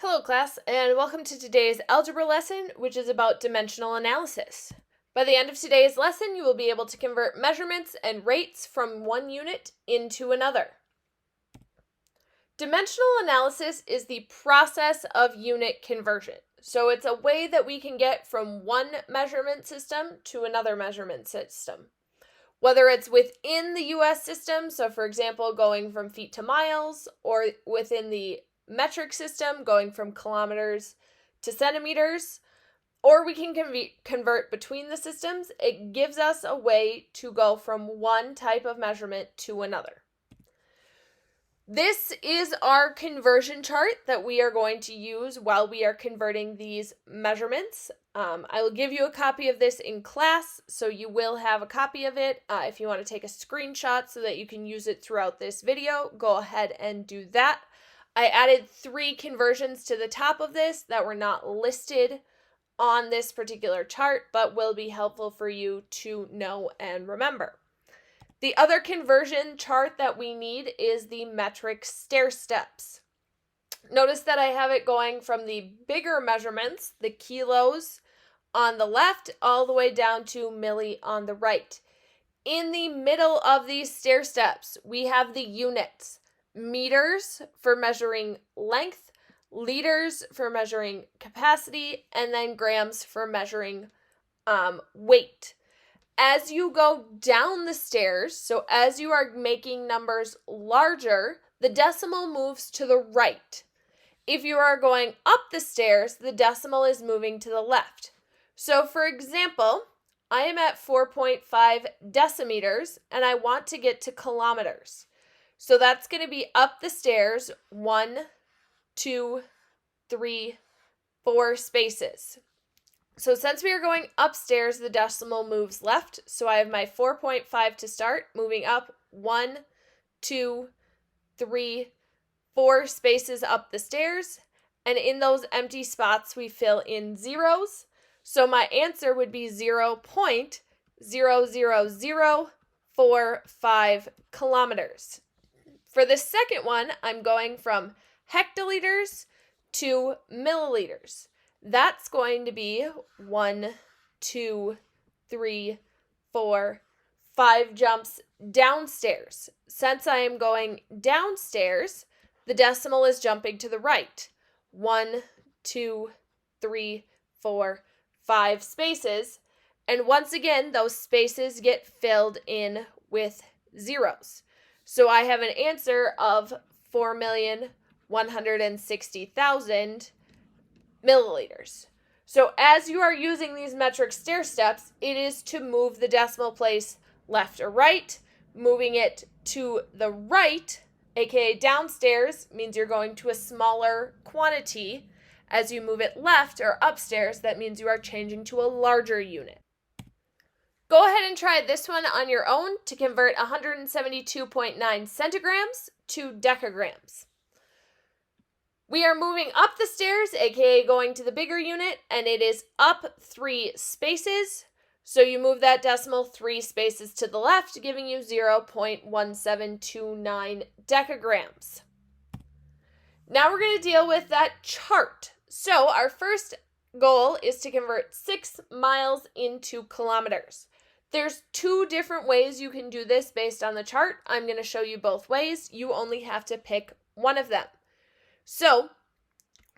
Hello class, and welcome to today's algebra lesson, which is about dimensional analysis. By the end of today's lesson, you will be able to convert measurements and rates from one unit into another. Dimensional analysis is the process of unit conversion. So it's a way that we can get from one measurement system to another measurement system. Whether it's within the US system, so for example, going from feet to miles, or within the metric system, going from kilometers to centimeters, or we can convert between the systems, it gives us a way to go from one type of measurement to another. This is our conversion chart that we are going to use while we are converting these measurements. I will give you a copy of this in class, so you will have a copy of it. If you want to take a screenshot so that you can use it throughout this video, go ahead and do that. I added 3 conversions to the top of this that were not listed on this particular chart, but will be helpful for you to know and remember. The other conversion chart that we need is the metric stair steps. Notice that I have it going from the bigger measurements, the kilos on the left, all the way down to milli on the right. In the middle of these stair steps, we have the units. Meters for measuring length, liters for measuring capacity, and then grams for measuring weight. As you go down the stairs, so as you are making numbers larger, the decimal moves to the right. If you are going up the stairs, the decimal is moving to the left. So for example, I am at 4.5 decimeters and I want to get to kilometers. So that's going to be up the stairs 1, 2, 3, 4 spaces. So since we are going upstairs, the decimal moves left. So I have my 4.5 to start, moving up 1, 2, 3, 4 spaces up the stairs. And in those empty spots, we fill in zeros. So my answer would be 0.00045 kilometers. For the second one, I'm going from hectoliters to milliliters. That's going to be 1, 2, 3, 4, 5 jumps downstairs. Since I am going downstairs, the decimal is jumping to the right. 1, 2, 3, 4, 5 spaces. And once again, those spaces get filled in with zeros. So I have an answer of 4,160,000 milliliters. So as you are using these metric stair steps, it is to move the decimal place left or right. Moving it to the right, aka downstairs, means you're going to a smaller quantity. As you move it left or upstairs, that means you are changing to a larger unit. Go ahead and try this one on your own to convert 172.9 centigrams to decagrams. We are moving up the stairs, aka going to the bigger unit, and it is up 3 spaces. So you move that decimal 3 spaces to the left, giving you 0.1729 decagrams. Now we're going to deal with that chart. So our first goal is to convert 6 miles into kilometers. There's 2 different ways you can do this based on the chart. I'm going to show you both ways. You only have to pick one of them. So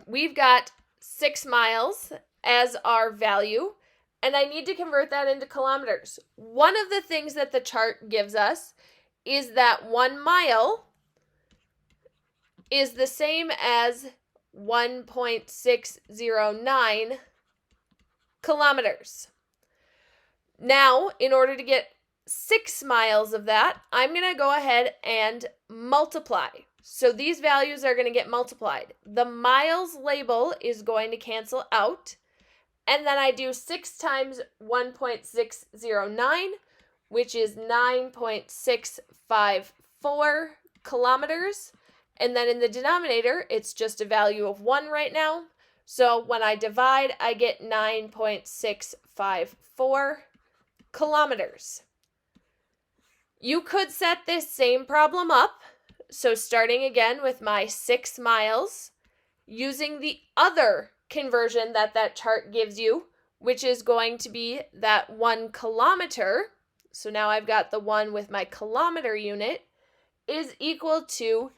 we've got 6 miles as our value, and I need to convert that into kilometers. One of the things that the chart gives us is that 1 mile is the same as 1.609 kilometers. Now, in order to get 6 miles of that, I'm going to go ahead and multiply. So these values are going to get multiplied. The miles label is going to cancel out. And then I do 6 times 1.609, which is 9.654 kilometers. And then in the denominator, it's just a value of 1 right now. So when I divide, I get 9.654 kilometers. You could set this same problem up. So starting again with my 6 miles, using the other conversion that chart gives you, which is going to be that 1 kilometer. So now I've got the 1 with my kilometer unit is equal to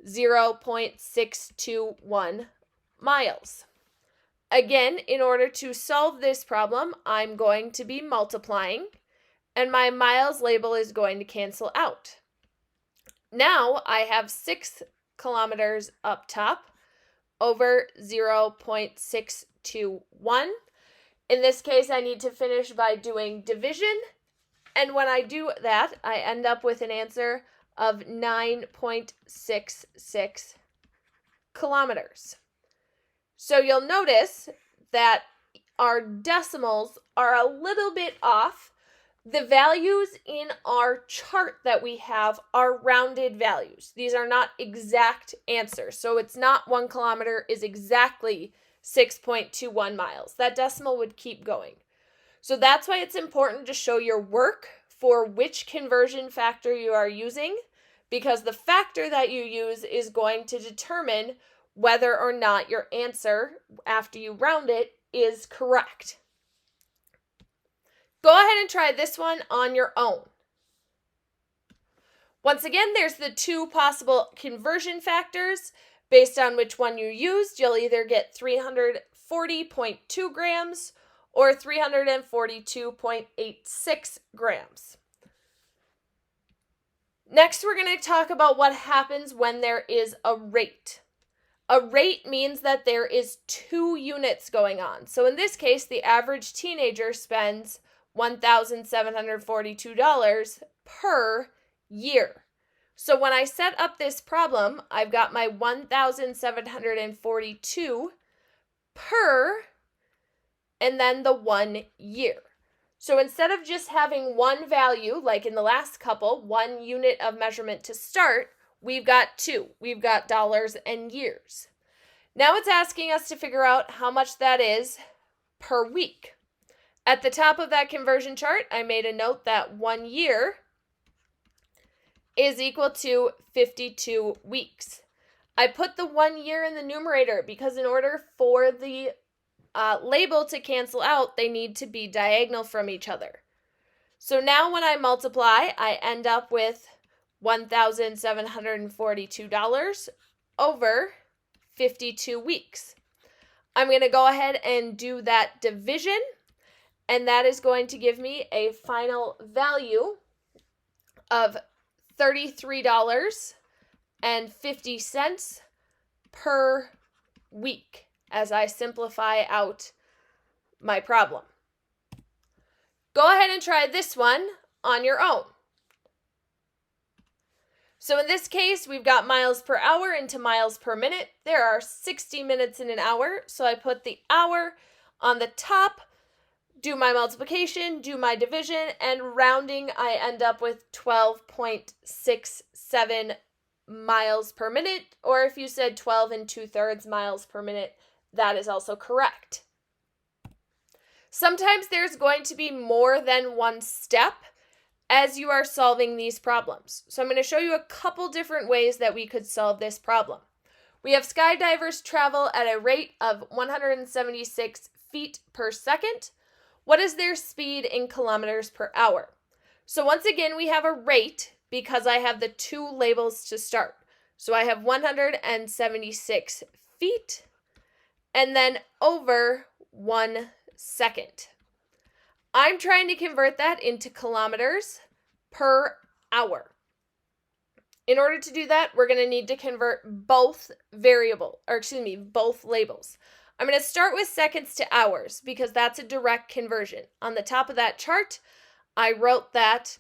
0.621 miles. Again, in order to solve this problem, I'm going to be multiplying, and my miles label is going to cancel out. Now I have 6 kilometers up top over 0.621. In this case, I need to finish by doing division, and when I do that, I end up with an answer of 9.66 kilometers. So you'll notice that our decimals are a little bit off. The values in our chart that we have are rounded values. These are not exact answers. So it's not 1 kilometer is exactly 6.21 miles. That decimal would keep going. So that's why it's important to show your work for which conversion factor you are using, because the factor that you use is going to determine whether or not your answer, after you round it, is correct. Go ahead and try this one on your own. Once again, there's the 2 possible conversion factors. Based on which one you used, you'll either get 340.2 grams or 342.86 grams. Next, we're going to talk about what happens when there is a rate. A rate means that there is 2 units going on. So in this case, the average teenager spends $1,742 per year. So when I set up this problem, I've got my 1,742 per, and then the 1 year. So instead of just having one value, like in the last couple, 1 unit of measurement to start, we've got 2. We've got dollars and years. Now it's asking us to figure out how much that is per week. At the top of that conversion chart, I made a note that 1 year is equal to 52 weeks. I put the 1 year in the numerator because in order for the label to cancel out, they need to be diagonal from each other. So now when I multiply, I end up with $1,742 over 52 weeks. I'm going to go ahead and do that division, and that is going to give me a final value of $33.50 per week as I simplify out my problem. Go ahead and try this one on your own. So in this case, we've got miles per hour into miles per minute. There are 60 minutes in an hour, so I put the hour on the top, do my multiplication, do my division, and rounding, I end up with 12.67 miles per minute, or if you said 12 2/3 miles per minute, that is also correct. Sometimes there's going to be more than one step as you are solving these problems. So I'm going to show you a couple different ways that we could solve this problem. We have skydivers travel at a rate of 176 feet per second. What is their speed in kilometers per hour? So once again, we have a rate because I have the 2 labels to start. So I have 176 feet and then over 1 second. I'm trying to convert that into kilometers per hour. In order to do that, we're going to need to convert both both labels. I'm going to start with seconds to hours because that's a direct conversion. On the top of that chart, I wrote that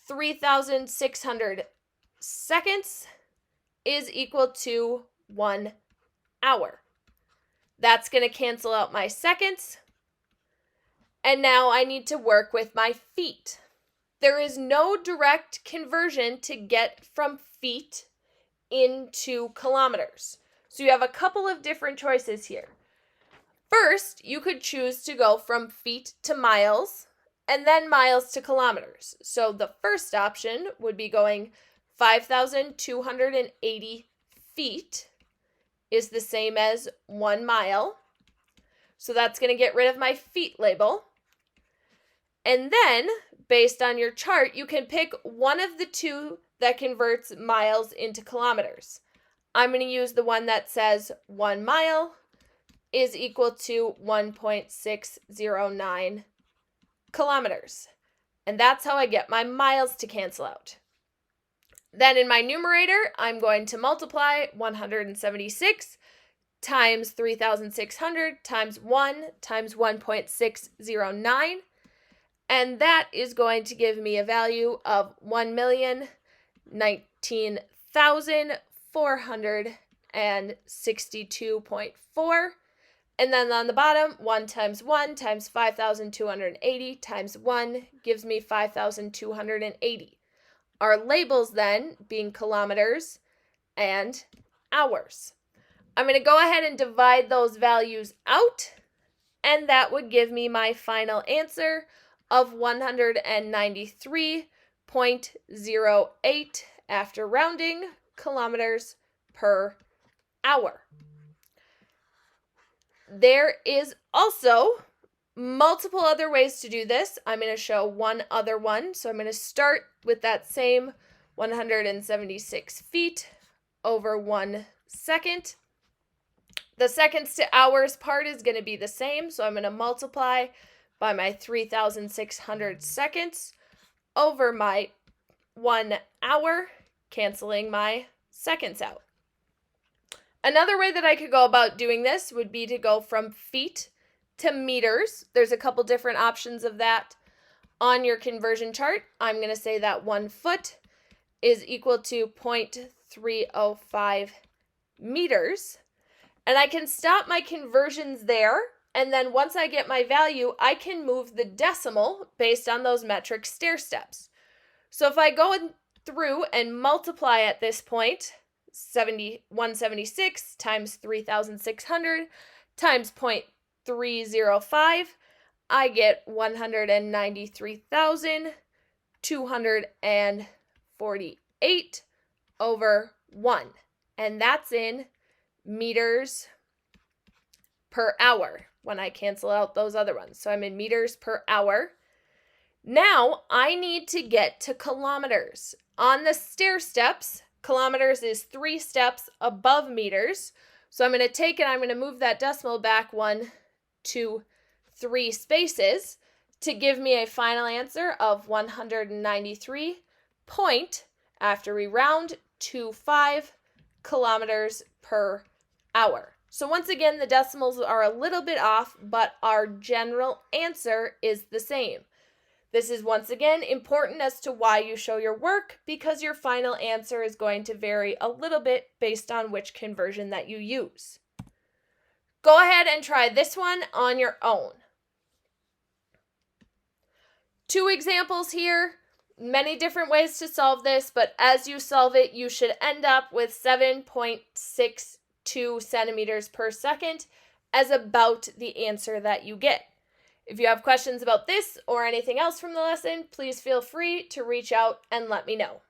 3,600 seconds is equal to 1 hour. That's going to cancel out my seconds. And now I need to work with my feet. There is no direct conversion to get from feet into kilometers. So you have a couple of different choices here. First, you could choose to go from feet to miles and then miles to kilometers. So the first option would be going 5,280 feet is the same as 1 mile. So that's going to get rid of my feet label. And then, based on your chart, you can pick one of the two that converts miles into kilometers. I'm going to use the one that says 1 mile is equal to 1.609 kilometers. And that's how I get my miles to cancel out. Then in my numerator, I'm going to multiply 176 times 3,600 times 1 times 1.609. And that is going to give me a value of 1,019,462.4. And then on the bottom, 1 times 5,280 times 1 gives me 5,280. Our labels then being kilometers and hours. I'm going to go ahead and divide those values out, and that would give me my final answer of 193.08 after rounding kilometers per hour. There is also multiple other ways to do this. I'm going to show one other one. So I'm going to start with that same 176 feet over 1 second. The seconds to hours part is going to be the same. So I'm going to multiply by my 3,600 seconds over my 1 hour, canceling my seconds out. Another way that I could go about doing this would be to go from feet to meters. There's a couple different options of that on your conversion chart. I'm going to say that 1 foot is equal to 0.305 meters. And I can stop my conversions there. And then once I get my value, I can move the decimal based on those metric stair steps. So if I go through and multiply at this point, 176 times 3,600 times 0.305, I get 193,248 over 1. And that's in meters per hour when I cancel out those other ones. So I'm in meters per hour. Now I need to get to kilometers. On the stair steps, kilometers is 3 steps above meters. So I'm going to take it, I'm going to move that decimal back 1, 2, 3 spaces to give me a final answer of 193 after we round to 5 kilometers per hour. So once again, the decimals are a little bit off, but our general answer is the same. This is once again important as to why you show your work, because your final answer is going to vary a little bit based on which conversion that you use. Go ahead and try this one on your own. 2 examples here, many different ways to solve this, but as you solve it, you should end up with 7.62 centimeters per second as about the answer that you get. If you have questions about this or anything else from the lesson, please feel free to reach out and let me know.